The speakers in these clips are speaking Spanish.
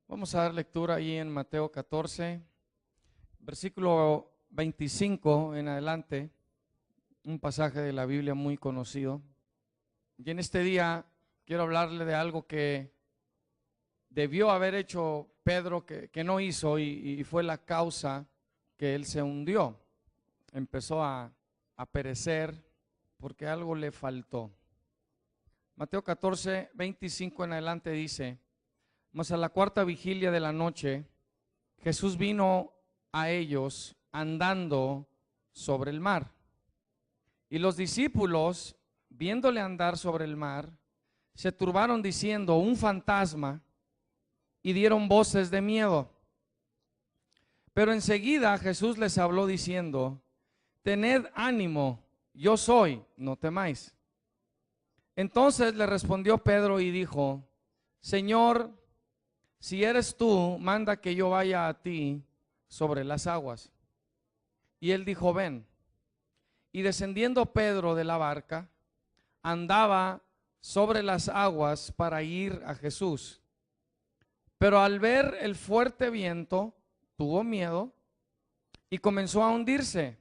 Vamos a dar lectura ahí en Mateo 14, versículo 25 en adelante, un pasaje de la Biblia muy conocido. Y en este día quiero hablarle de algo que debió haber hecho Pedro, que no hizo y fue la causa que él se hundió. Empezó a perecer porque algo le faltó. Mateo 14, 25 en adelante dice: mas a la cuarta vigilia de la noche, Jesús vino a ellos andando sobre el mar. Y los discípulos, viéndole andar sobre el mar, se turbaron diciendo: un fantasma, y dieron voces de miedo. Pero enseguida Jesús les habló diciendo: tened ánimo, yo soy, no temáis. Entonces le respondió Pedro y dijo: Señor, si eres tú, manda que yo vaya a ti sobre las aguas. Y él dijo: ven. Y descendiendo Pedro de la barca, andaba sobre las aguas para ir a Jesús. Pero al ver el fuerte viento, tuvo miedo y comenzó a hundirse.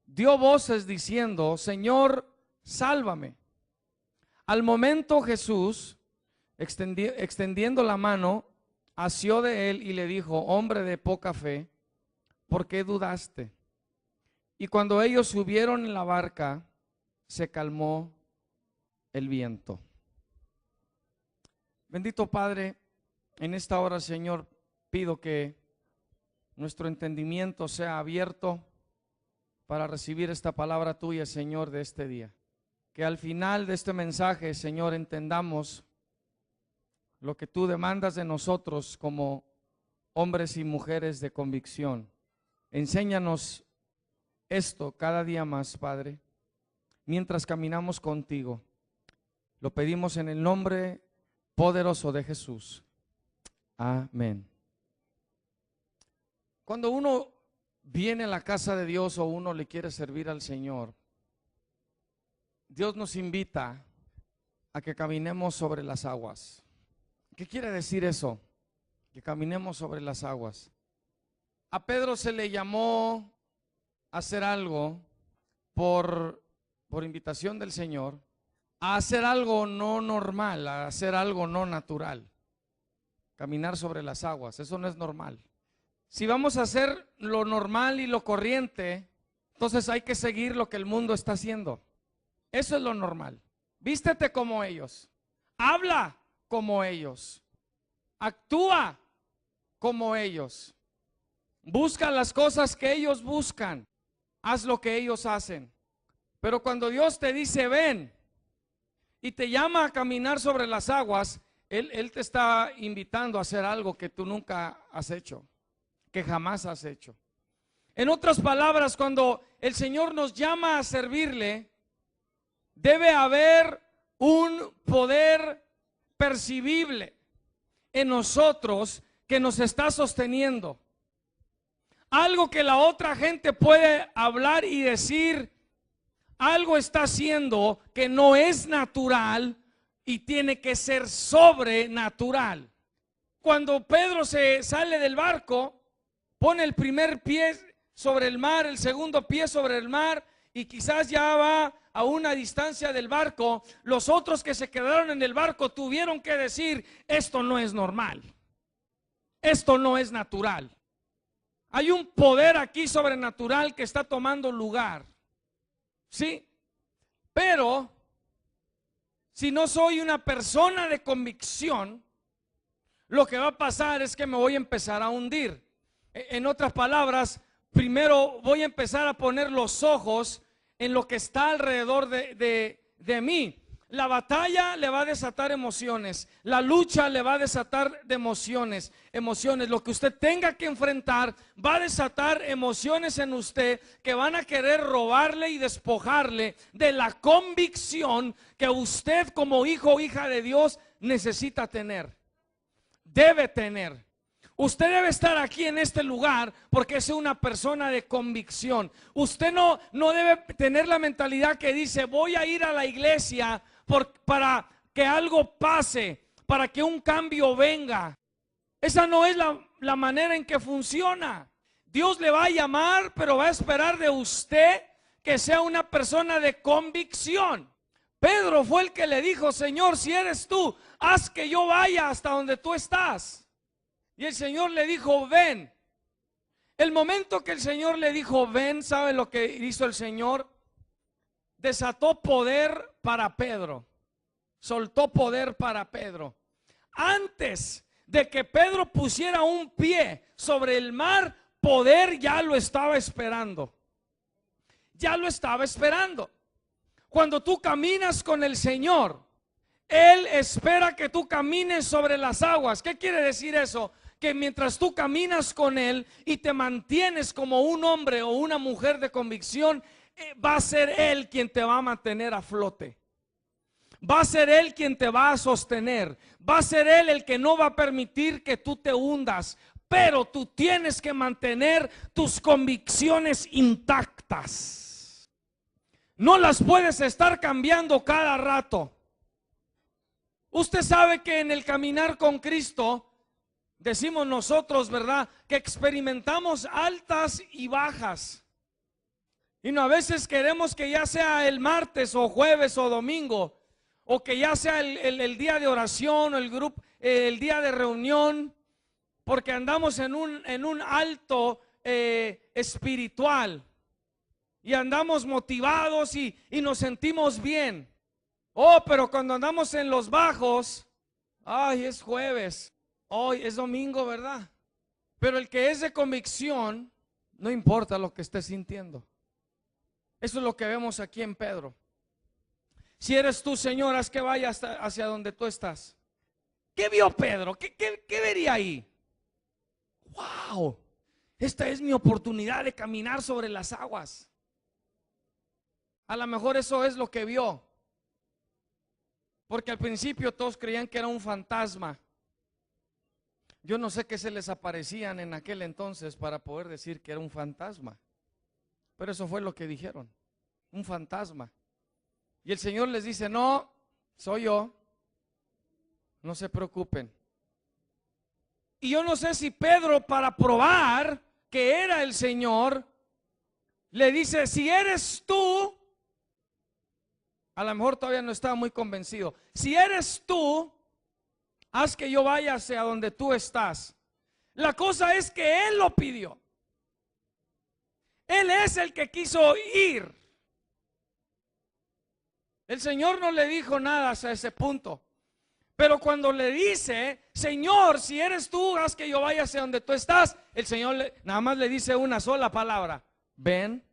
Dio voces diciendo: Señor, sálvame. Al momento Jesús, extendiendo la mano, asió de él y le dijo: hombre de poca fe, ¿por qué dudaste? Y cuando ellos subieron en la barca, se calmó el viento. Bendito Padre, en esta hora, Señor, pido que nuestro entendimiento sea abierto para recibir esta palabra tuya, Señor, de este día. Que al final de este mensaje, Señor, entendamos lo que tú demandas de nosotros como hombres y mujeres de convicción. Enséñanos esto cada día más, Padre, mientras caminamos contigo. Lo pedimos en el nombre poderoso de Jesús. Amén. Cuando uno viene a la casa de Dios o uno le quiere servir al Señor, Dios nos invita a que caminemos sobre las aguas. ¿Qué quiere decir eso? Que caminemos sobre las aguas. A Pedro se le llamó a hacer algo por invitación del Señor, a hacer algo no normal, a hacer algo no natural. Caminar sobre las aguas, eso no es normal. Si vamos a hacer lo normal y lo corriente, entonces hay que seguir lo que el mundo está haciendo. Eso es lo normal. Vístete como ellos, habla como ellos, actúa como ellos, busca las cosas que ellos buscan, haz lo que ellos hacen. Pero cuando Dios te dice ven y te llama a caminar sobre las aguas, Él te está invitando a hacer algo que tú nunca has hecho, que jamás has hecho. En otras palabras, cuando el Señor nos llama a servirle, debe haber un poder percibible en nosotros que nos está sosteniendo. Algo que la otra gente puede hablar y decir, algo está haciendo que no es natural y tiene que ser sobrenatural. Cuando Pedro se sale del barco, pone el primer pie sobre el mar, el segundo pie sobre el mar, y quizás ya va a una distancia del barco, los otros que se quedaron en el barco tuvieron que decir: esto no es normal, esto no es natural. Hay un poder aquí sobrenatural que está tomando lugar, ¿sí? Pero si no soy una persona de convicción, lo que va a pasar es que me voy a empezar a hundir. En otras palabras, primero voy a empezar a poner los ojos en lo que está alrededor de mí. La batalla le va a desatar emociones, la lucha le va a desatar de emociones. Lo que usted tenga que enfrentar va a desatar emociones en usted que van a querer robarle y despojarle de la convicción que usted como hijo o hija de Dios necesita tener, debe tener. Usted debe estar aquí en este lugar porque es una persona de convicción. Usted no debe tener la mentalidad que dice: voy a ir a la iglesia para que algo pase, para que un cambio venga. Esa no es la manera en que funciona. Dios le va a llamar, pero va a esperar de usted que sea una persona de convicción. Pedro fue el que le dijo: Señor, si eres tú, haz que yo vaya hasta donde tú estás. Y el Señor le dijo: ven. El momento que el Señor le dijo: ven, ¿sabe lo que hizo el Señor? Desató poder para Pedro. Soltó poder para Pedro. Antes de que Pedro pusiera un pie sobre el mar, poder ya lo estaba esperando. Ya lo estaba esperando. Cuando tú caminas con el Señor, Él espera que tú camines sobre las aguas. ¿Qué quiere decir eso? Que mientras tú caminas con Él y te mantienes como un hombre o una mujer de convicción, va a ser Él quien te va a mantener a flote. Va a ser Él quien te va a sostener. Va a ser Él el que no va a permitir que tú te hundas. Pero tú tienes que mantener tus convicciones intactas. No las puedes estar cambiando cada rato. Usted sabe que en el caminar con Cristo, decimos nosotros, ¿verdad?, que experimentamos altas y bajas. Y no, a veces queremos que ya sea el martes o jueves o domingo, o que ya sea el día de oración o el grupo, el día de reunión, porque andamos en un alto espiritual y andamos motivados y nos sentimos bien. Oh, pero cuando andamos en los bajos, ay, es jueves, hoy es domingo, ¿verdad? Pero el que es de convicción, no importa lo que esté sintiendo. Eso es lo que vemos aquí en Pedro. Si eres tú, Señor, haz que vaya hacia donde tú estás. ¿Qué vio Pedro? ¿Qué vería ahí? ¡Wow! Esta es mi oportunidad de caminar sobre las aguas. A lo mejor eso es lo que vio. Porque al principio todos creían que era un fantasma. Yo no sé qué se les aparecían en aquel entonces para poder decir que era un fantasma. Pero eso fue lo que dijeron, un fantasma. Y el Señor les dice: no, soy yo, no se preocupen. Y yo no sé si Pedro, para probar que era el Señor, le dice: si eres tú, a lo mejor todavía no estaba muy convencido, si eres tú, haz que yo vaya hacia donde tú estás. La cosa es que Él lo pidió. Él es el que quiso ir. El Señor no le dijo nada hasta ese punto. Pero cuando le dice: Señor, si eres tú, haz que yo vaya hacia donde tú estás, el Señor nada más le dice una sola palabra: ven.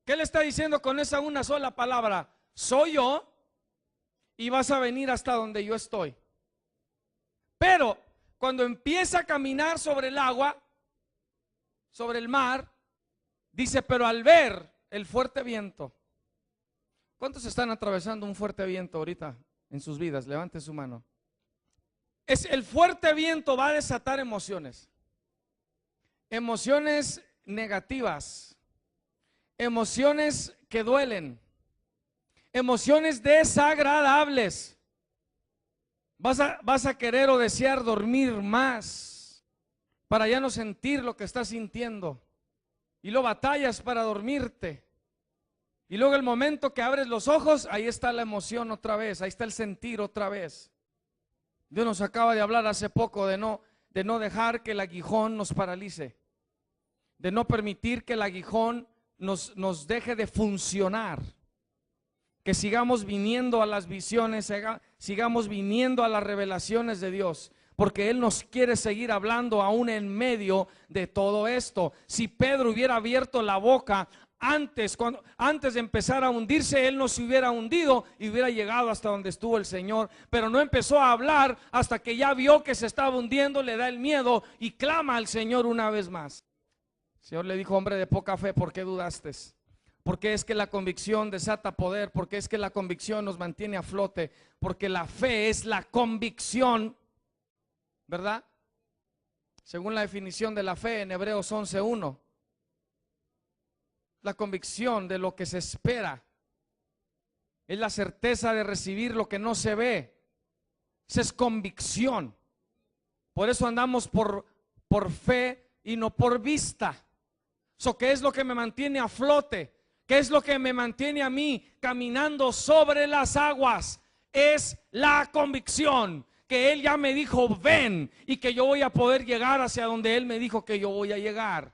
¿Qué le está diciendo con esa una sola palabra? Soy yo y vas a venir hasta donde yo estoy. Pero cuando empieza a caminar sobre el agua, sobre el mar, dice: pero al ver el fuerte viento. ¿Cuántos están atravesando un fuerte viento ahorita en sus vidas? Levante su mano. El fuerte viento va a desatar emociones. Emociones negativas. Emociones que duelen. Emociones desagradables. Vas a querer o desear dormir más para ya no sentir lo que estás sintiendo. Y luego batallas para dormirte. Y luego el momento que abres los ojos, ahí está la emoción otra vez, ahí está el sentir otra vez. Dios nos acaba de hablar hace poco de no dejar que el aguijón nos paralice, de no permitir que el aguijón nos deje de funcionar, que sigamos viniendo a las visiones, sigamos viniendo a las revelaciones de Dios, porque Él nos quiere seguir hablando aún en medio de todo esto. Si Pedro hubiera abierto la boca antes de empezar a hundirse, él no se hubiera hundido y hubiera llegado hasta donde estuvo el Señor. Pero no empezó a hablar hasta que ya vio que se estaba hundiendo, le da el miedo y clama al Señor una vez más. El Señor le dijo: hombre de poca fe, ¿por qué dudaste? Porque es que la convicción desata poder, porque es que la convicción nos mantiene a flote, porque la fe es la convicción, ¿verdad? Según la definición de la fe en Hebreos 11:1. La convicción de lo que se espera es la certeza de recibir lo que no se ve. Esa es convicción. Por eso andamos por fe y no por vista. ¿Qué es lo que me mantiene a flote? ¿Qué es lo que me mantiene a mí caminando sobre las aguas? Es la convicción que Él ya me dijo ven, y que yo voy a poder llegar hacia donde Él me dijo que yo voy a llegar.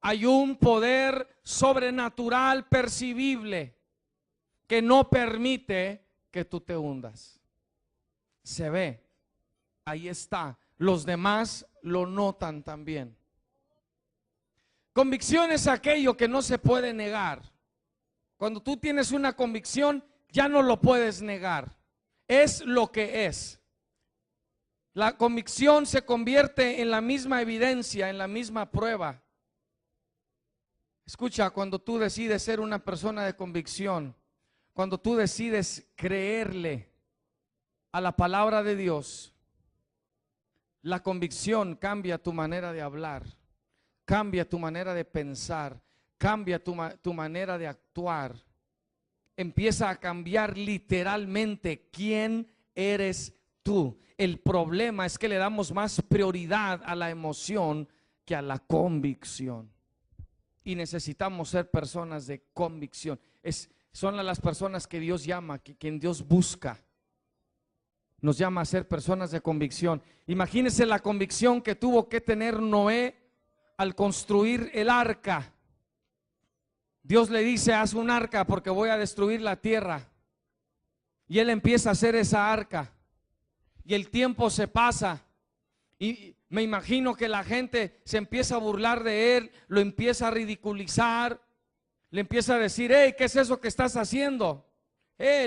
Hay un poder sobrenatural percibible que no permite que tú te hundas. Se ve, ahí está. Los demás lo notan también. Convicción es aquello que no se puede negar. Cuando tú tienes una convicción, ya no lo puedes negar. Es lo que es. La convicción se convierte en la misma evidencia, en la misma prueba. Escucha, cuando tú decides ser una persona de convicción, cuando tú decides creerle a la palabra de Dios, la convicción cambia tu manera de hablar, cambia tu manera de pensar, cambia tu manera de actuar. Empieza a cambiar literalmente quién eres tú. El problema es que le damos más prioridad a la emoción que a la convicción. Y necesitamos ser personas de convicción. Son las personas que Dios llama, quien Dios busca. Nos llama a ser personas de convicción. Imagínense la convicción que tuvo que tener Noé al construir el arca. Dios le dice, haz un arca porque voy a destruir la tierra. Y él empieza a hacer esa arca. Y el tiempo se pasa. Y me imagino que la gente se empieza a burlar de él, lo empieza a ridiculizar. Le empieza a decir, hey, ¿qué es eso que estás haciendo?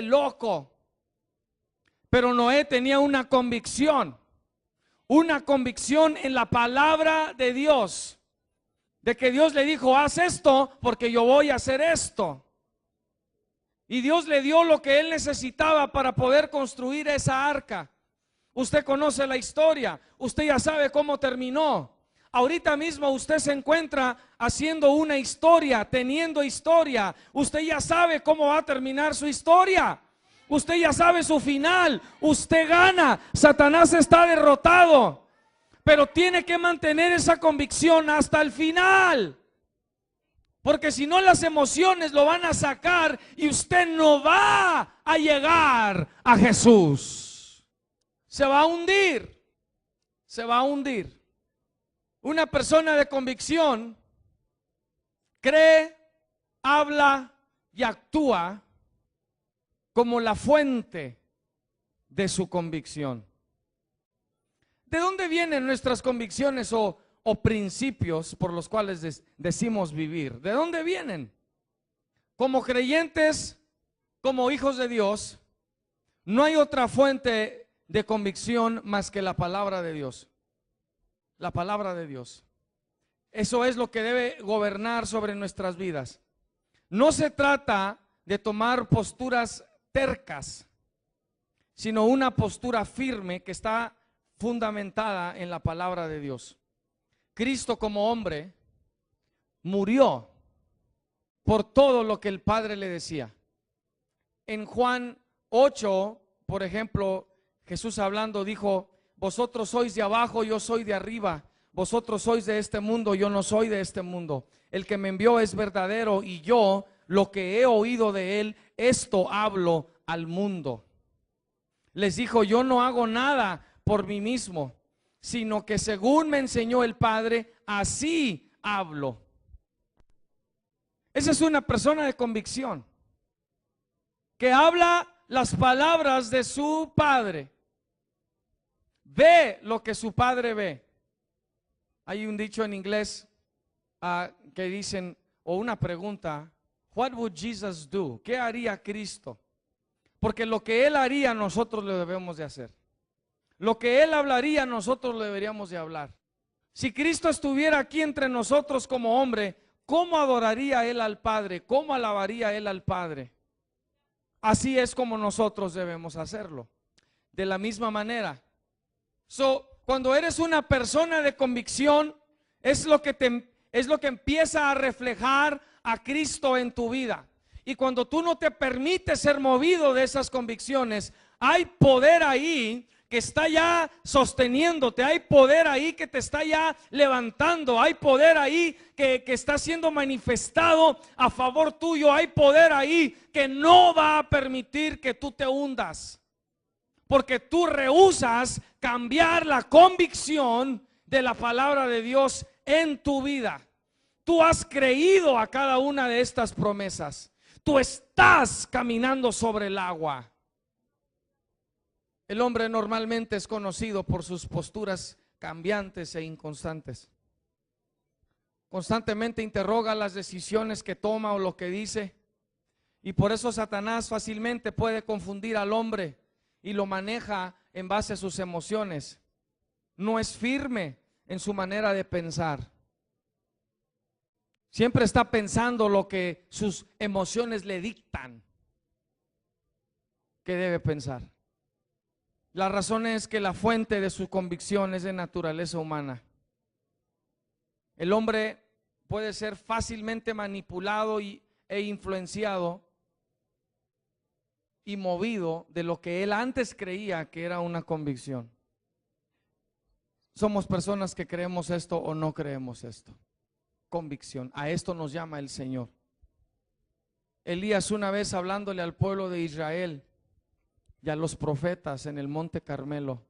Loco. Pero Noé tenía una convicción en la palabra de Dios. De que Dios le dijo, haz esto porque yo voy a hacer esto. Y Dios le dio lo que él necesitaba para poder construir esa arca. Usted conoce la historia, usted ya sabe cómo terminó. Ahorita mismo usted se encuentra haciendo una historia, teniendo historia. Usted ya sabe cómo va a terminar su historia. Usted ya sabe su final. Usted gana. Satanás está derrotado. Pero tiene que mantener esa convicción hasta el final. Porque si no, las emociones lo van a sacar y usted no va a llegar a Jesús. Se va a hundir. Se va a hundir. Una persona de convicción cree, habla y actúa como la fuente de su convicción. ¿De dónde vienen nuestras convicciones o principios por los cuales decimos vivir? ¿De dónde vienen? Como creyentes, como hijos de Dios, no hay otra fuente de convicción más que la palabra de Dios. La palabra de Dios. Eso es lo que debe gobernar sobre nuestras vidas. No se trata de tomar posturas tercas, sino una postura firme que está fundamentada en la palabra de Dios. Cristo como hombre murió por todo lo que el Padre le decía. En Juan 8, por ejemplo, Jesús hablando dijo, vosotros sois de abajo, yo soy de arriba. Vosotros sois de este mundo, yo no soy de este mundo. El que me envió es verdadero y yo, lo que he oído de él, esto hablo al mundo. Les dijo, yo no hago nada por mí mismo, sino que según me enseñó el Padre, así hablo. Esa es una persona de convicción, que habla las palabras de su Padre. Ve lo que su Padre ve. Hay un dicho en inglés que dicen, o una pregunta, what would Jesus do? ¿Qué haría Cristo? Porque lo que Él haría nosotros lo debemos de hacer. Lo que Él hablaría nosotros lo deberíamos de hablar. Si Cristo estuviera aquí entre nosotros como hombre, ¿cómo adoraría Él al Padre? ¿Cómo alabaría Él al Padre? Así es como nosotros debemos hacerlo. De la misma manera. Cuando eres una persona de convicción, es lo que empieza a reflejar a Cristo en tu vida. Y cuando tú no te permites ser movido de esas convicciones, hay poder ahí que está ya sosteniéndote, hay poder ahí que te está ya levantando, hay poder ahí que está siendo manifestado a favor tuyo, hay poder ahí que no va a permitir que tú te hundas, porque tú rehusas cambiar la convicción de la palabra de Dios en tu vida. Tú has creído a cada una de estas promesas, tú estás caminando sobre el agua. El hombre normalmente es conocido por sus posturas cambiantes e inconstantes. Constantemente interroga las decisiones que toma o lo que dice. Y por eso Satanás fácilmente puede confundir al hombre y lo maneja en base a sus emociones. No es firme en su manera de pensar. Siempre está pensando lo que sus emociones le dictan que debe pensar. La razón es que la fuente de su convicción es de naturaleza humana. El hombre puede ser fácilmente manipulado e influenciado y movido de lo que él antes creía que era una convicción. Somos personas que creemos esto o no creemos esto. Convicción. A esto nos llama el Señor. Elías, una vez hablándole al pueblo de Israel y a los profetas en el monte Carmelo,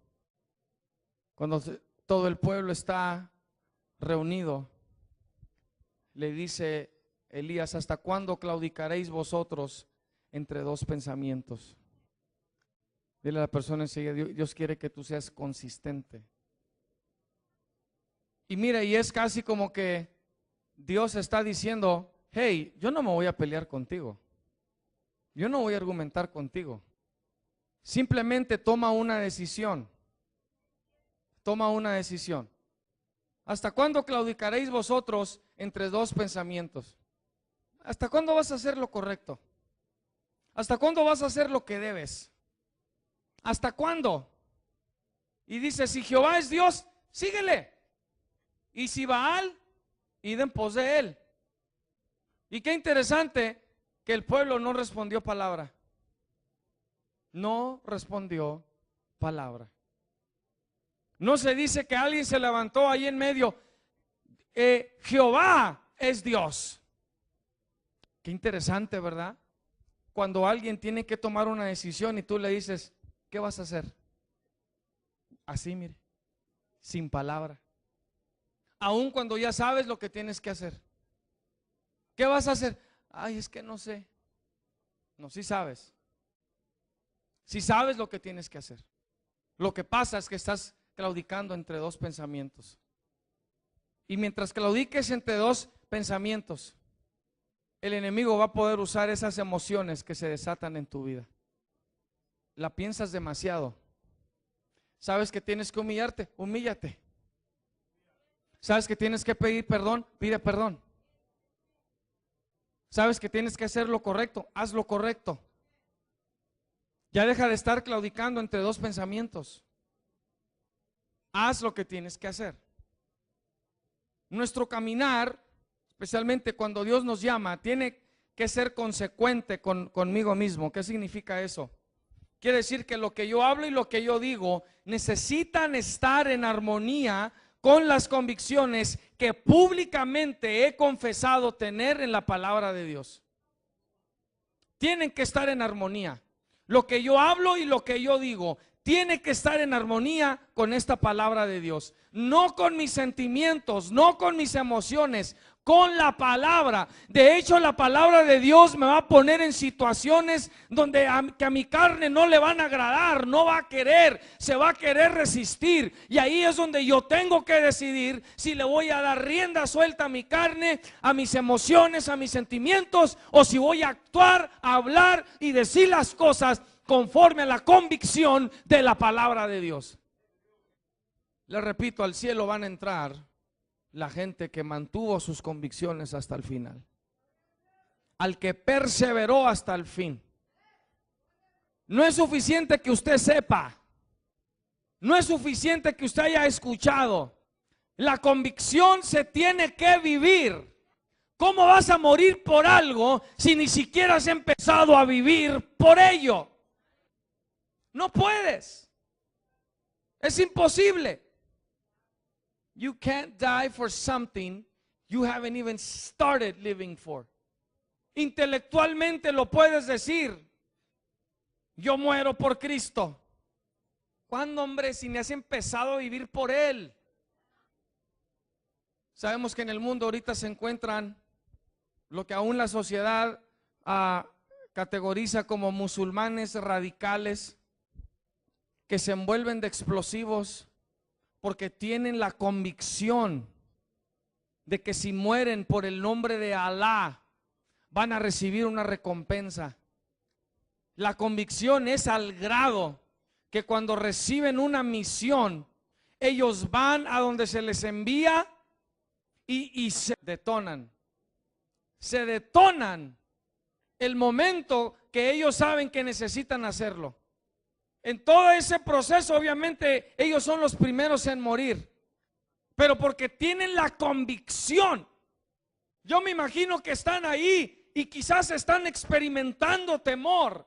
cuando todo el pueblo está reunido, le dice Elías: ¿hasta cuándo claudicaréis vosotros entre dos pensamientos? Dile a la persona enseguida: Dios quiere que tú seas consistente. Y mira, y es casi como que Dios está diciendo: hey, yo no me voy a pelear contigo, yo no voy a argumentar contigo. Simplemente toma una decisión. Toma una decisión. ¿Hasta cuándo claudicaréis vosotros entre dos pensamientos? ¿Hasta cuándo vas a hacer lo correcto? ¿Hasta cuándo vas a hacer lo que debes? ¿Hasta cuándo? Y dice: si Jehová es Dios, síguele. Y si Baal, id en pos de él. Y qué interesante que el pueblo no respondió palabra. No respondió palabra. No se dice que alguien se levantó ahí en medio. Jehová es Dios. Qué interesante, ¿verdad? Cuando alguien tiene que tomar una decisión y tú le dices: ¿qué vas a hacer? Así, mire, sin palabra. Aun cuando ya sabes lo que tienes que hacer. ¿Qué vas a hacer? Ay, es que no sé. No, sí sabes. Sí sabes lo que tienes que hacer. Lo que pasa es que estás claudicando entre dos pensamientos. Y mientras claudiques entre dos pensamientos, el enemigo va a poder usar esas emociones que se desatan en tu vida. La piensas demasiado. ¿Sabes que tienes que humillarte? Humíllate. ¿Sabes que tienes que pedir perdón? Pide perdón. ¿Sabes que tienes que hacer lo correcto? Haz lo correcto. Ya deja de estar claudicando entre dos pensamientos. Haz lo que tienes que hacer. Nuestro caminar, especialmente cuando Dios nos llama, tiene que ser consecuente conmigo mismo. ¿Qué significa eso? Quiere decir que lo que yo hablo y lo que yo digo necesitan estar en armonía con las convicciones que públicamente he confesado tener en la palabra de Dios. Tienen que estar en armonía. Lo que yo hablo y lo que yo digo tiene que estar en armonía con esta palabra de Dios. No con mis sentimientos, no con mis emociones, con la palabra. De hecho, la palabra de Dios me va a poner en situaciones donde a mi carne no le van a agradar, no va a querer, se va a querer resistir. Y ahí es donde yo tengo que decidir si le voy a dar rienda suelta a mi carne, a mis emociones, a mis sentimientos, o si voy a actuar, a hablar y decir las cosas conforme a la convicción de la palabra de Dios. Le repito, al cielo van a entrar la gente que mantuvo sus convicciones hasta el final, al que perseveró hasta el fin. No es suficiente que usted sepa, no es suficiente que usted haya escuchado. La convicción se tiene que vivir. ¿Cómo vas a morir por algo si ni siquiera has empezado a vivir por ello? No puedes. Es imposible. You can't die for something you haven't even started living for. Intelectualmente lo puedes decir. Yo muero por Cristo. ¿Cuándo, hombre, si ni has empezado a vivir por Él? Sabemos que en el mundo ahorita se encuentran lo que aún la sociedad categoriza como musulmanes radicales, que se envuelven de explosivos porque tienen la convicción de que si mueren por el nombre de Alá van a recibir una recompensa. La convicción es al grado que cuando reciben una misión, ellos van a donde se les envía y se detonan. Se detonan el momento que ellos saben que necesitan hacerlo. En todo ese proceso, obviamente, ellos son los primeros en morir, pero porque tienen la convicción. Yo me imagino que están ahí y quizás están experimentando temor,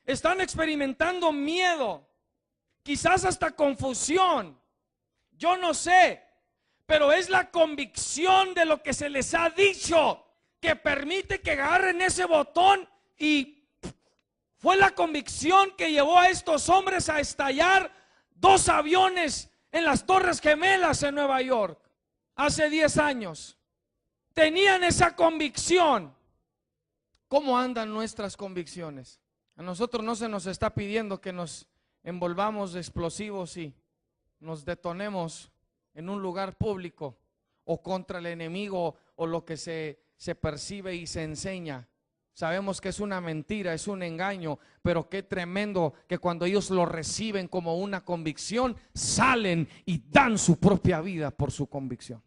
están experimentando miedo, quizás hasta confusión. Yo no sé, pero es la convicción de lo que se les ha dicho que permite que agarren ese botón, y fue la convicción que llevó a estos hombres a estallar 2 aviones en las Torres Gemelas en Nueva York hace 10 años. Tenían esa convicción. ¿Cómo andan nuestras convicciones? A nosotros no se nos está pidiendo que nos envolvamos de explosivos y nos detonemos en un lugar público o contra el enemigo o lo que se percibe y se enseña. Sabemos que es una mentira, es un engaño, pero qué tremendo que cuando ellos lo reciben como una convicción, salen y dan su propia vida por su convicción.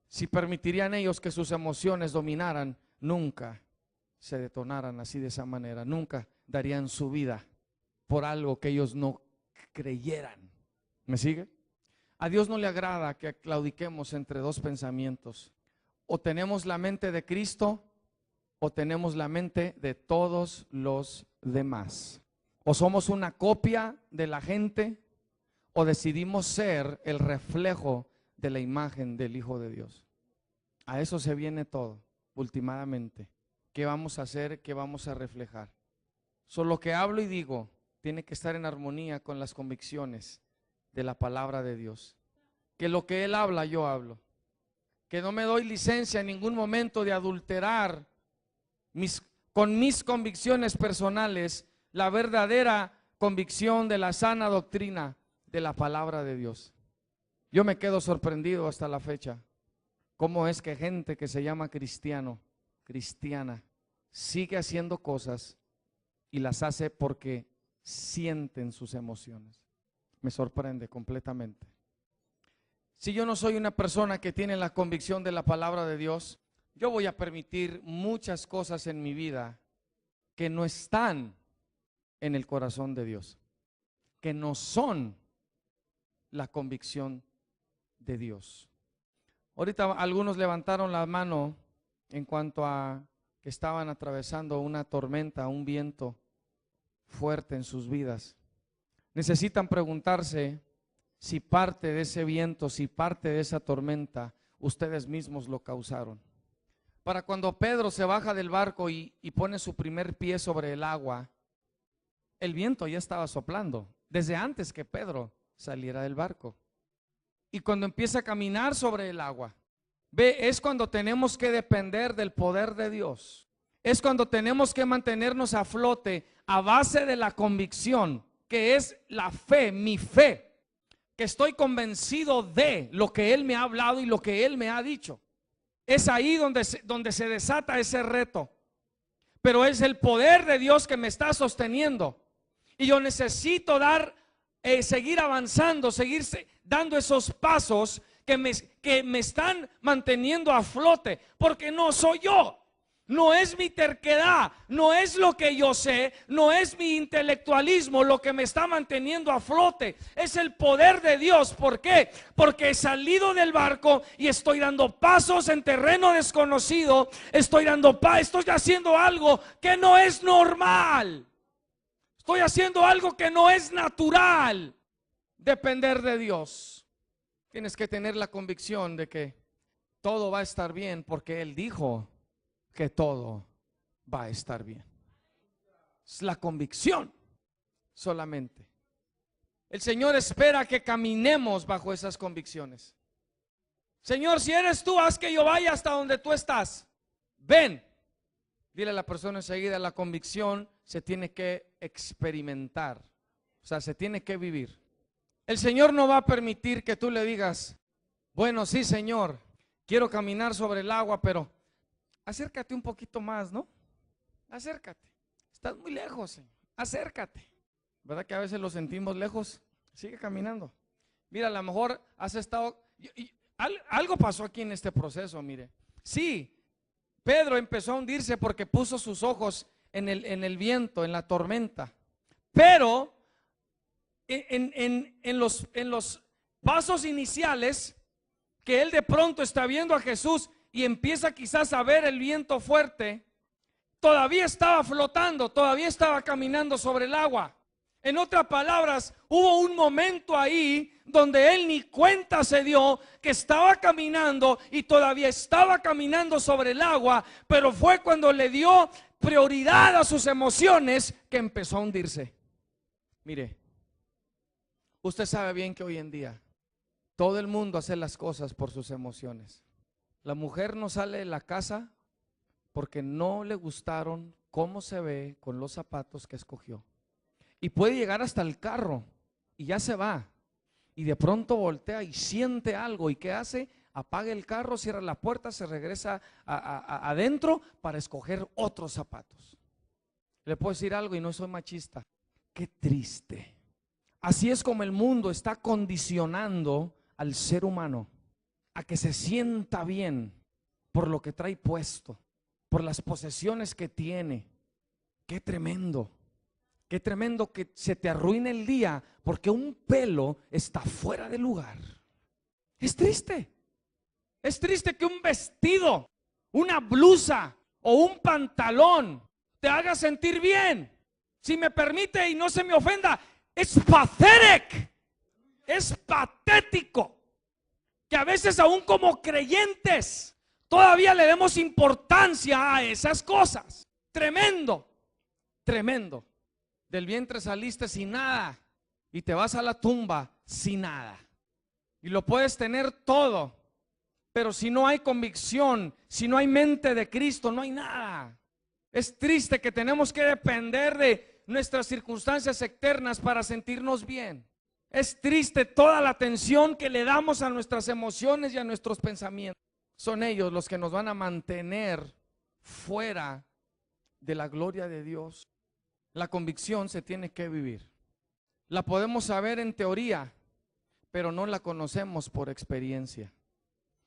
Si permitirían ellos que sus emociones dominaran, nunca se detonaran así de esa manera, nunca darían su vida por algo que ellos no creyeran. ¿Me sigue? A Dios no le agrada que claudiquemos entre 2 pensamientos. O tenemos la mente de Cristo o tenemos la mente de todos los demás. O somos una copia de la gente o decidimos ser el reflejo de la imagen del Hijo de Dios. A eso se viene todo, últimamente. ¿Qué vamos a hacer? ¿Qué vamos a reflejar? Solo lo que hablo y digo tiene que estar en armonía con las convicciones de la palabra de Dios. Que lo que Él habla, yo hablo. Que no me doy licencia en ningún momento de adulterar con mis convicciones personales la verdadera convicción de la sana doctrina de la palabra de Dios. Yo me quedo sorprendido hasta la fecha cómo es que gente que se llama cristiana, sigue haciendo cosas y las hace porque sienten sus emociones. Me sorprende completamente. Si yo no soy una persona que tiene la convicción de la palabra de Dios, yo voy a permitir muchas cosas en mi vida que no están en el corazón de Dios, que no son la convicción de Dios. Ahorita algunos levantaron la mano en cuanto a que estaban atravesando una tormenta, un viento fuerte en sus vidas. Necesitan preguntarse si parte de ese viento, si parte de esa tormenta, ustedes mismos lo causaron. Para cuando Pedro se baja del barco y pone su primer pie sobre el agua, el viento ya estaba soplando desde antes que Pedro saliera del barco. Y cuando empieza a caminar sobre el agua, es cuando tenemos que depender del poder de Dios. Es cuando tenemos que mantenernos a flote a base de la convicción, que es la fe, mi fe, que estoy convencido de lo que Él me ha hablado y lo que Él me ha dicho. Es ahí donde se desata ese reto. Pero es el poder de Dios que me está sosteniendo. Y yo necesito seguir avanzando, seguir dando esos pasos que me están manteniendo a flote. Porque no soy yo. No es mi terquedad, no es lo que yo sé, no es mi intelectualismo lo que me está manteniendo a flote. Es el poder de Dios. ¿Por qué? Porque he salido del barco y estoy dando pasos en terreno desconocido. Estoy haciendo algo que no es normal. Estoy haciendo algo que no es natural. depender de Dios. Tienes que tener la convicción de que todo va a estar bien porque Él dijo que todo va a estar bien. Es la convicción solamente. El Señor espera que caminemos bajo esas convicciones. Señor, si eres tú, haz que yo vaya hasta donde tú estás. Ven. Dile a la persona enseguida, la convicción se tiene que experimentar. O sea, se tiene que vivir. El Señor no va a permitir que tú le digas, bueno, sí, Señor, quiero caminar sobre el agua, pero acércate un poquito más, ¿no? Acércate. Estás muy lejos, Señor. Acércate. ¿Verdad que a veces lo sentimos lejos? Sigue caminando. Mira, a lo mejor has estado... algo pasó aquí en este proceso, mire. Sí, Pedro empezó a hundirse porque puso sus ojos en el viento, en la tormenta. Pero en los pasos iniciales, que él de pronto está viendo a Jesús y empieza quizás a ver el viento fuerte, todavía estaba flotando, todavía estaba caminando sobre el agua. En otras palabras, hubo un momento ahí donde él ni cuenta se dio que estaba caminando y todavía estaba caminando sobre el agua, pero fue cuando le dio prioridad a sus emociones que empezó a hundirse. Mire, usted sabe bien que hoy en día todo el mundo hace las cosas por sus emociones. La mujer no sale de la casa porque no le gustaron cómo se ve con los zapatos que escogió. Y puede llegar hasta el carro y ya se va. Y de pronto voltea y siente algo. ¿Y qué hace? Apaga el carro, cierra la puerta, se regresa adentro para escoger otros zapatos. Le puedo decir algo y no soy machista. Qué triste. Así es como el mundo está condicionando al ser humano a que se sienta bien por lo que trae puesto, por las posesiones que tiene. Qué tremendo. Qué tremendo que se te arruine el día porque un pelo está fuera de lugar. Es triste. Es triste que un vestido, una blusa o un pantalón te haga sentir bien. Si me permite y no se me ofenda, es pathetic. Es patético que a veces aún como creyentes todavía le demos importancia a esas cosas. Tremendo, tremendo. Del vientre saliste sin nada y te vas a la tumba sin nada. Y lo puedes tener todo, pero si no hay convicción, si no hay mente de Cristo, no hay nada. Es triste que tenemos que depender de nuestras circunstancias externas para sentirnos bien. Es triste toda la atención que le damos a nuestras emociones y a nuestros pensamientos. Son ellos los que nos van a mantener fuera de la gloria de Dios. La convicción se tiene que vivir. La podemos saber en teoría, pero no la conocemos por experiencia.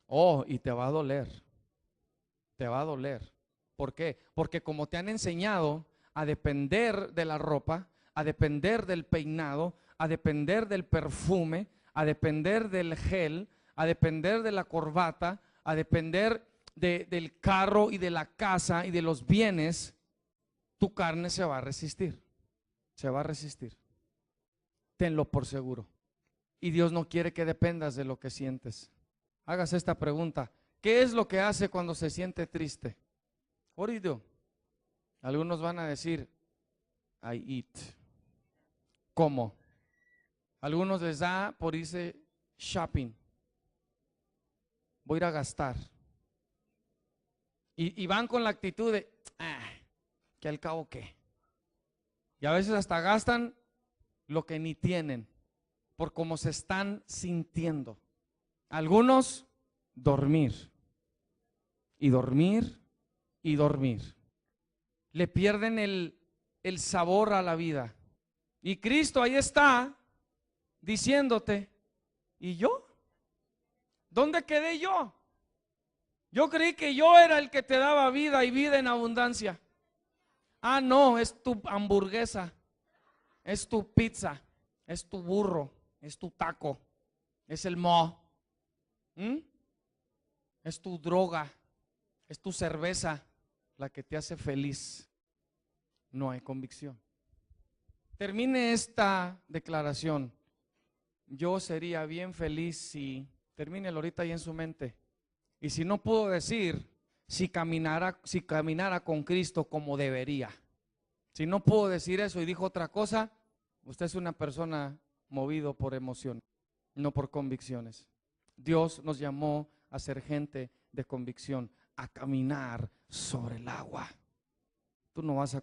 Oh, y te va a doler. Te va a doler. ¿Por qué? Porque como te han enseñado a depender de la ropa, a depender del peinado, a depender del perfume, a depender del gel, a depender de la corbata, a depender del carro y de la casa y de los bienes, tu carne se va a resistir. Se va a resistir. Tenlo por seguro. Y Dios no quiere que dependas de lo que sientes. Hagas esta pregunta. ¿Qué es lo que hace cuando se siente triste? What do you do? Algunos van a decir, I eat. ¿Cómo? Algunos les da por irse shopping. Voy a ir a gastar. Y van con la actitud de, que al cabo qué. Y a veces hasta gastan lo que ni tienen por cómo se están sintiendo. Algunos dormir y dormir y dormir. Le pierden el sabor a la vida. Y Cristo ahí está diciéndote, ¿y yo? ¿Dónde quedé yo? Yo creí que yo era el que te daba vida y vida en abundancia. Ah, no, es tu hamburguesa, es tu pizza, es tu burro, es tu taco, es el mo, es tu droga, es tu cerveza la que te hace feliz. No hay convicción. Termine esta declaración yo sería bien feliz si, termínelo ahorita ahí en su mente, y si no pudo decir, si caminara con Cristo como debería. Si no pudo decir eso y dijo otra cosa, usted es una persona movido por emoción, no por convicciones. Dios nos llamó a ser gente de convicción, a caminar sobre el agua. Tú no vas a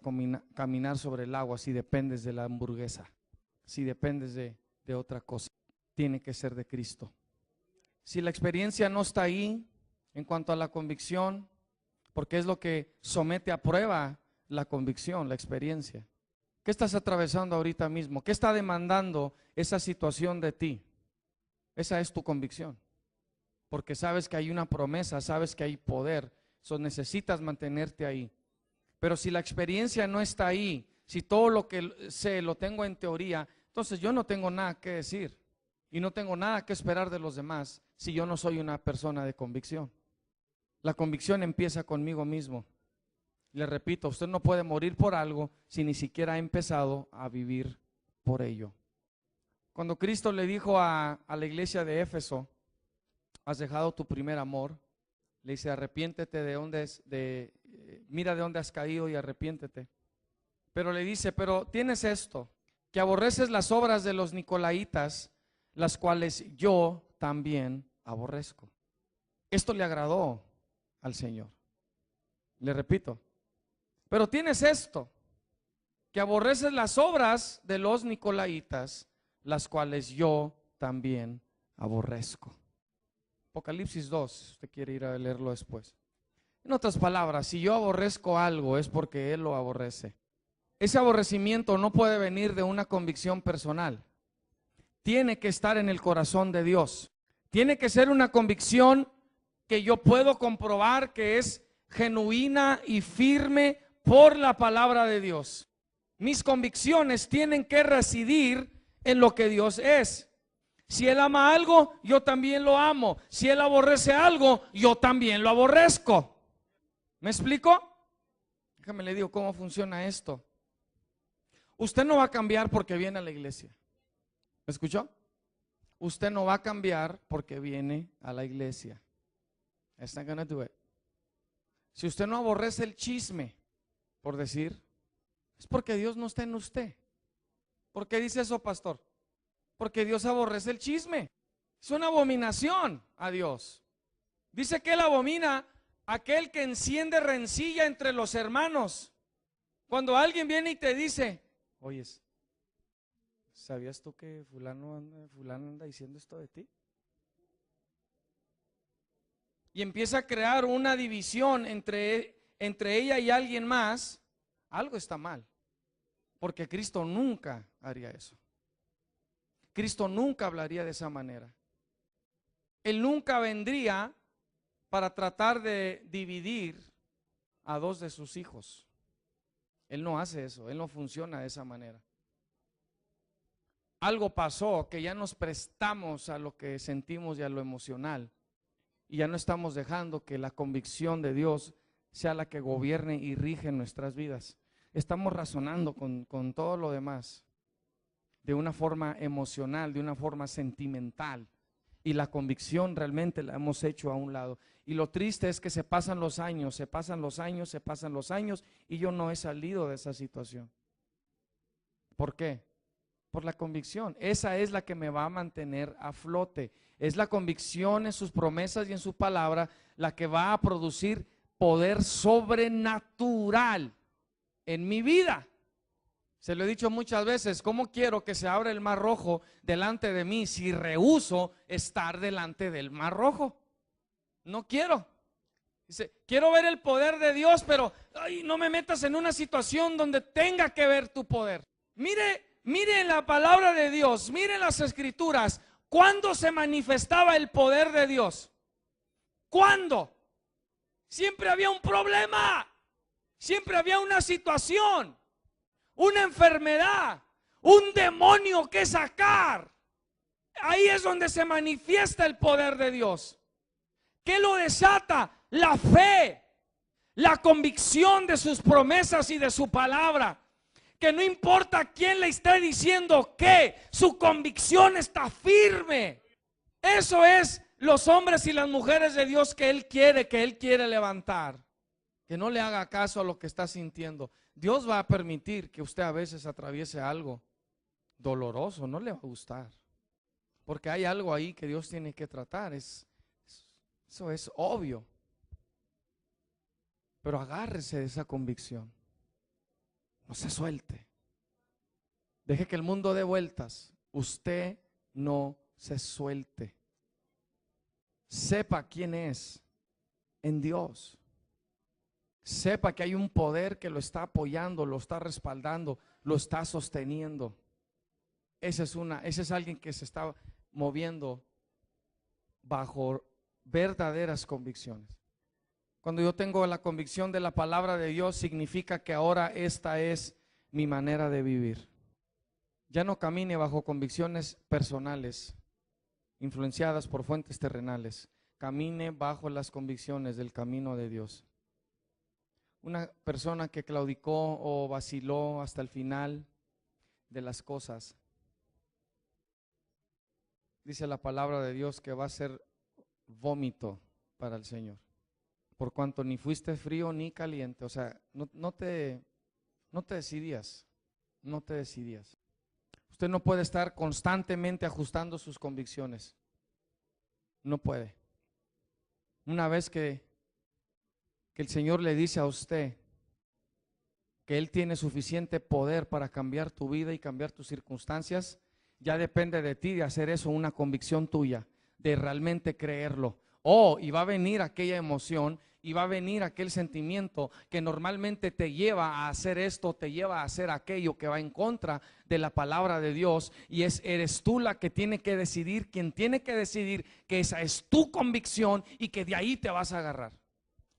caminar sobre el agua si dependes de la hamburguesa, si dependes de otra cosa. Tiene que ser de Cristo. Si la experiencia no está ahí en cuanto a la convicción, porque es lo que somete a prueba la convicción, la experiencia. ¿Qué estás atravesando ahorita mismo? ¿Qué está demandando esa situación de ti? Esa es tu convicción. Porque sabes que hay una promesa, sabes que hay poder, necesitas mantenerte ahí. Pero si la experiencia no está ahí, si todo lo que sé lo tengo en teoría, entonces yo no tengo nada que decir y no tengo nada que esperar de los demás si yo no soy una persona de convicción. La convicción empieza conmigo mismo. Le repito, usted no puede morir por algo si ni siquiera ha empezado a vivir por ello. Cuando Cristo le dijo a la iglesia de Éfeso, has dejado tu primer amor, le dice, arrepiéntete mira de dónde has caído y arrepiéntete. Pero le dice, pero tienes esto, que aborreces las obras de los nicolaítas, las cuales yo también aborrezco. Esto le agradó al Señor. Le repito, pero tienes esto, que aborreces las obras de los nicolaítas, las cuales yo también aborrezco. Apocalipsis 2, usted quiere ir a leerlo después. En otras palabras, si yo aborrezco algo es porque Él lo aborrece. Ese aborrecimiento no puede venir de una convicción personal. Tiene que estar en el corazón de Dios. Tiene que ser una convicción que yo puedo comprobar que es genuina y firme por la palabra de Dios. Mis convicciones tienen que residir en lo que Dios es. Si Él ama algo, yo también lo amo. Si Él aborrece algo, yo también lo aborrezco. ¿Me explico? Déjame le digo cómo funciona esto. Usted no va a cambiar porque viene a la iglesia. ¿Me escuchó? Usted no va a cambiar porque viene a la iglesia. It's not gonna do it. Si usted no aborrece el chisme, por decir, es porque Dios no está en usted. ¿Por qué dice eso, pastor? Porque Dios aborrece el chisme. Es una abominación a Dios. Dice que Él abomina aquel que enciende rencilla entre los hermanos. Cuando alguien viene y te dice, oyes, ¿sabías tú que fulano anda diciendo esto de ti? Y empieza a crear una división entre ella y alguien más. Algo está mal, porque Cristo nunca haría eso. Cristo nunca hablaría de esa manera. Él nunca vendría para tratar de dividir a dos de sus hijos. Él no hace eso, Él no funciona de esa manera. Algo pasó que ya nos prestamos a lo que sentimos y a lo emocional. Y ya no estamos dejando que la convicción de Dios sea la que gobierne y rige nuestras vidas. Estamos razonando con todo lo demás de una forma emocional, de una forma sentimental. Y la convicción realmente la hemos hecho a un lado. Y lo triste es que se pasan los años, se pasan los años, se pasan los años y yo no he salido de esa situación. ¿Por qué? Por la convicción. Esa es la que me va a mantener a flote. Es la convicción en sus promesas y en su palabra la que va a producir poder sobrenatural en mi vida. Se lo he dicho muchas veces, ¿cómo quiero que se abra el mar rojo delante de mí si rehúso estar delante del mar rojo? No quiero. Dice, quiero ver el poder de Dios, pero no me metas en una situación donde tenga que ver tu poder. Mire en la palabra de Dios, mire en las escrituras, ¿cuándo se manifestaba el poder de Dios? ¿Cuándo? Siempre había un problema, siempre había una situación, una enfermedad, un demonio que sacar. Ahí es donde se manifiesta el poder de Dios. ¿Qué lo desata? La fe, la convicción de sus promesas y de su palabra. que no importa quién le esté diciendo qué, su convicción está firme. Eso es los hombres y las mujeres de Dios que Él quiere levantar. Que no le haga caso a lo que está sintiendo. Dios va a permitir que usted a veces atraviese algo doloroso, no le va a gustar. Porque hay algo ahí que Dios tiene que tratar, eso es obvio. Pero agárrese de esa convicción. No se suelte. Deje que el mundo dé vueltas. Usted no se suelte. Sepa quién es en Dios. Sepa que hay un poder que lo está apoyando, lo está respaldando, lo está sosteniendo. Ese es alguien que se está moviendo bajo verdaderas convicciones. Cuando yo tengo la convicción de la palabra de Dios, significa que ahora esta es mi manera de vivir. Ya no camine bajo convicciones personales, influenciadas por fuentes terrenales. Camine bajo las convicciones del camino de Dios. Una persona que claudicó o vaciló hasta el final de las cosas, dice la palabra de Dios que va a ser vómito para el Señor. Por cuanto ni fuiste frío ni caliente. O sea, no te decidías. No te decidías. Usted no puede estar constantemente ajustando sus convicciones. No puede. Una vez que el Señor le dice a usted que Él tiene suficiente poder para cambiar tu vida y cambiar tus circunstancias, ya depende de ti de hacer eso una convicción tuya, de realmente creerlo. Y va a venir aquella emoción y va a venir aquel sentimiento que normalmente te lleva a hacer esto, te lleva a hacer aquello que va en contra de la palabra de Dios, y eres tú la que tiene que decidir, quien tiene que decidir que esa es tu convicción y que de ahí te vas a agarrar.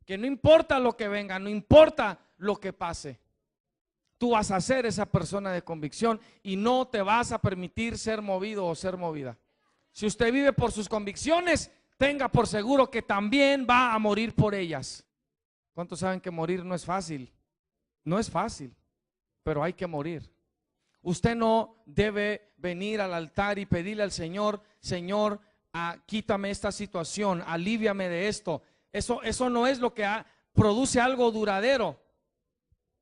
Que no importa lo que venga, no importa lo que pase, tú vas a ser esa persona de convicción y no te vas a permitir ser movido o ser movida. Si usted vive por sus convicciones, tenga por seguro que también va a morir por ellas. ¿Cuántos saben que morir no es fácil? No es fácil, pero hay que morir. Usted no debe venir al altar y pedirle al Señor: Señor, quítame esta situación, alíviame de esto. Eso no es lo que produce algo duradero.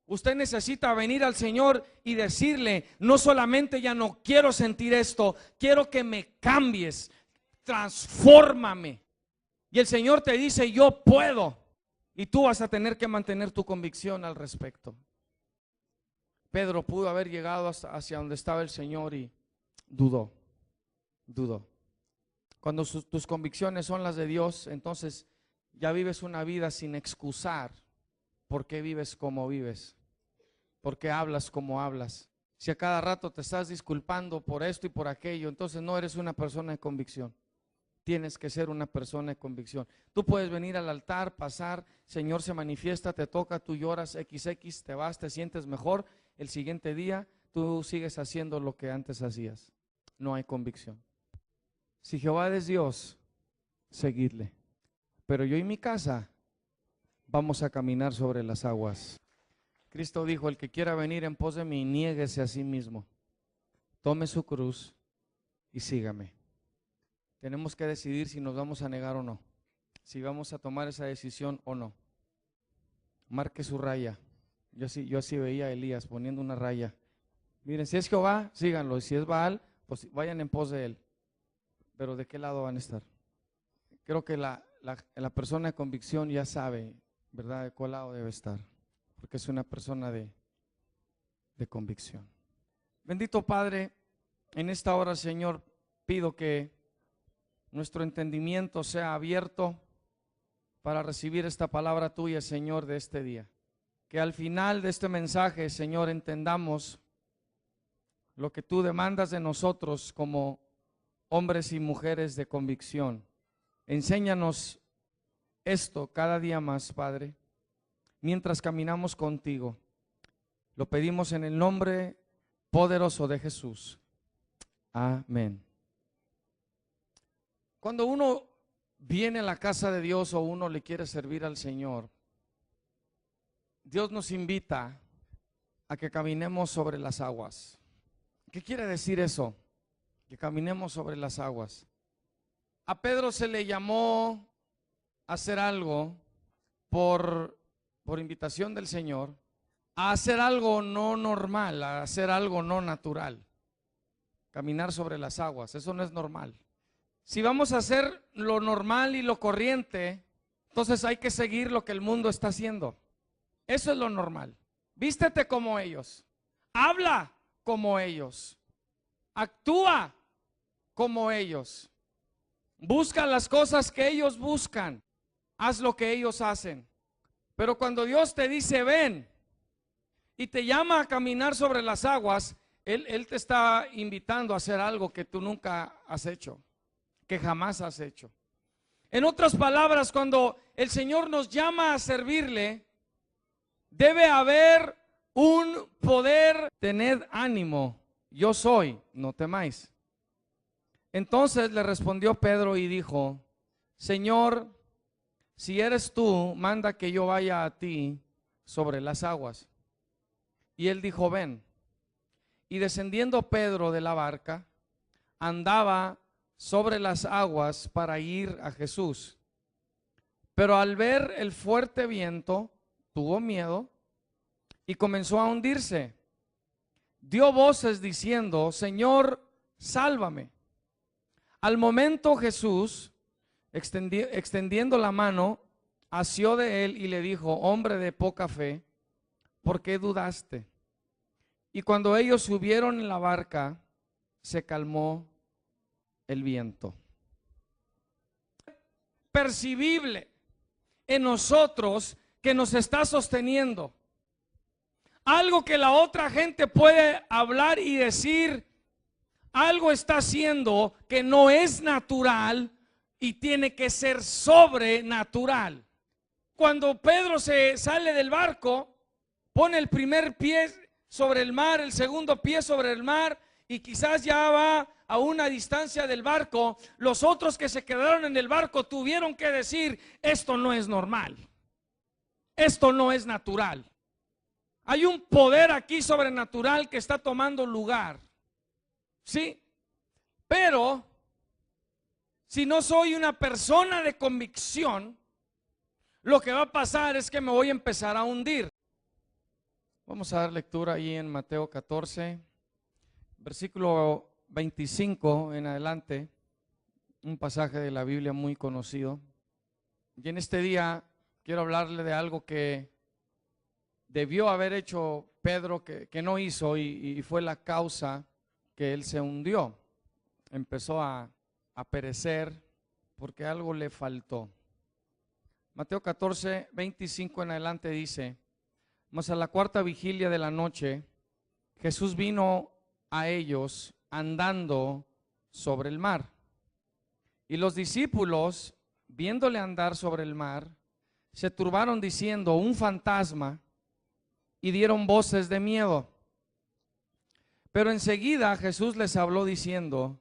Usted necesita venir al Señor y decirle: no solamente ya no quiero sentir esto, quiero que me cambies, transfórmame. Y el Señor te dice: yo puedo. Y tú vas a tener que mantener tu convicción al respecto. Pedro pudo haber llegado hacia donde estaba el Señor y dudó. Cuando tus convicciones son las de Dios, entonces ya vives una vida sin excusar por qué vives como vives, por qué hablas como hablas. Si a cada rato te estás disculpando por esto y por aquello, entonces no eres una persona de convicción. Tienes que ser una persona de convicción. Tú puedes venir al altar, pasar, Señor se manifiesta, te toca, tú lloras, XX, te vas, te sientes mejor. El siguiente día tú sigues haciendo lo que antes hacías. No hay convicción. Si Jehová es Dios, seguidle. Pero yo y mi casa vamos a caminar sobre las aguas. Cristo dijo: el que quiera venir en pos de mí, niéguese a sí mismo, tome su cruz y sígame. Tenemos que decidir si nos vamos a negar o no, si vamos a tomar esa decisión o no. Marque su raya. Yo así veía a Elías poniendo una raya. Miren, si es Jehová, síganlo, y si es Baal, pues vayan en pos de él. Pero ¿de qué lado van a estar? Creo que la persona de convicción ya sabe, ¿verdad?, de cuál lado debe estar, porque es una persona de convicción. Bendito Padre, en esta hora, Señor, pido que nuestro entendimiento sea abierto para recibir esta palabra tuya, Señor, de este día. Que al final de este mensaje, Señor, entendamos lo que tú demandas de nosotros como hombres y mujeres de convicción. Enséñanos esto cada día más, Padre, mientras caminamos contigo. Lo pedimos en el nombre poderoso de Jesús. Amén. Cuando uno viene a la casa de Dios o uno le quiere servir al Señor, Dios nos invita a que caminemos sobre las aguas. ¿Qué quiere decir eso? Que caminemos sobre las aguas. A Pedro se le llamó a hacer algo por invitación del Señor, a hacer algo no normal, a hacer algo no natural. Caminar sobre las aguas, eso no es normal. Si vamos a hacer lo normal y lo corriente, entonces hay que seguir lo que el mundo está haciendo. Eso es lo normal. Vístete como ellos, habla como ellos, actúa como ellos, busca las cosas que ellos buscan, haz lo que ellos hacen. Pero cuando Dios te dice ven y te llama a caminar sobre las aguas, Él te está invitando a hacer algo que tú nunca has hecho, que jamás has hecho. En otras palabras, cuando el Señor nos llama a servirle, debe haber un poder. Tened ánimo, yo soy, no temáis. Entonces le respondió Pedro y dijo: Señor, si eres tú, manda que yo vaya a ti sobre las aguas. Y él dijo: ven. Y descendiendo Pedro de la barca, andaba sobre las aguas para ir a Jesús. Pero al ver el fuerte viento, tuvo miedo y comenzó a hundirse. Dio voces diciendo: Señor, sálvame. Al momento Jesús, extendiendo la mano, asió de él y le dijo: hombre de poca fe, ¿por qué dudaste? Y cuando ellos subieron en la barca, se calmó el viento. Percibible en nosotros que nos está sosteniendo. Algo que la otra gente puede hablar y decir, algo está haciendo que no es natural y tiene que ser sobrenatural. Cuando Pedro se sale del barco, pone el primer pie sobre el mar, el segundo pie sobre el mar, y quizás ya va a una distancia del barco. Los otros que se quedaron en el barco tuvieron que decir: esto no es normal, esto no es natural. Hay un poder aquí sobrenatural que está tomando lugar, ¿sí? Pero si no soy una persona de convicción, lo que va a pasar es que me voy a empezar a hundir. Vamos a dar lectura ahí en Mateo 14, versículo 25 en adelante, un pasaje de la Biblia muy conocido. Y en este día quiero hablarle de algo que debió haber hecho Pedro, que no hizo, y fue la causa que él se hundió. Empezó a perecer porque algo le faltó. Mateo 14, 25 en adelante dice: mas a la cuarta vigilia de la noche, Jesús vino a ellos andando sobre el mar. Y los discípulos, viéndole andar sobre el mar, se turbaron diciendo: un fantasma, y dieron voces de miedo. Pero enseguida Jesús les habló diciendo: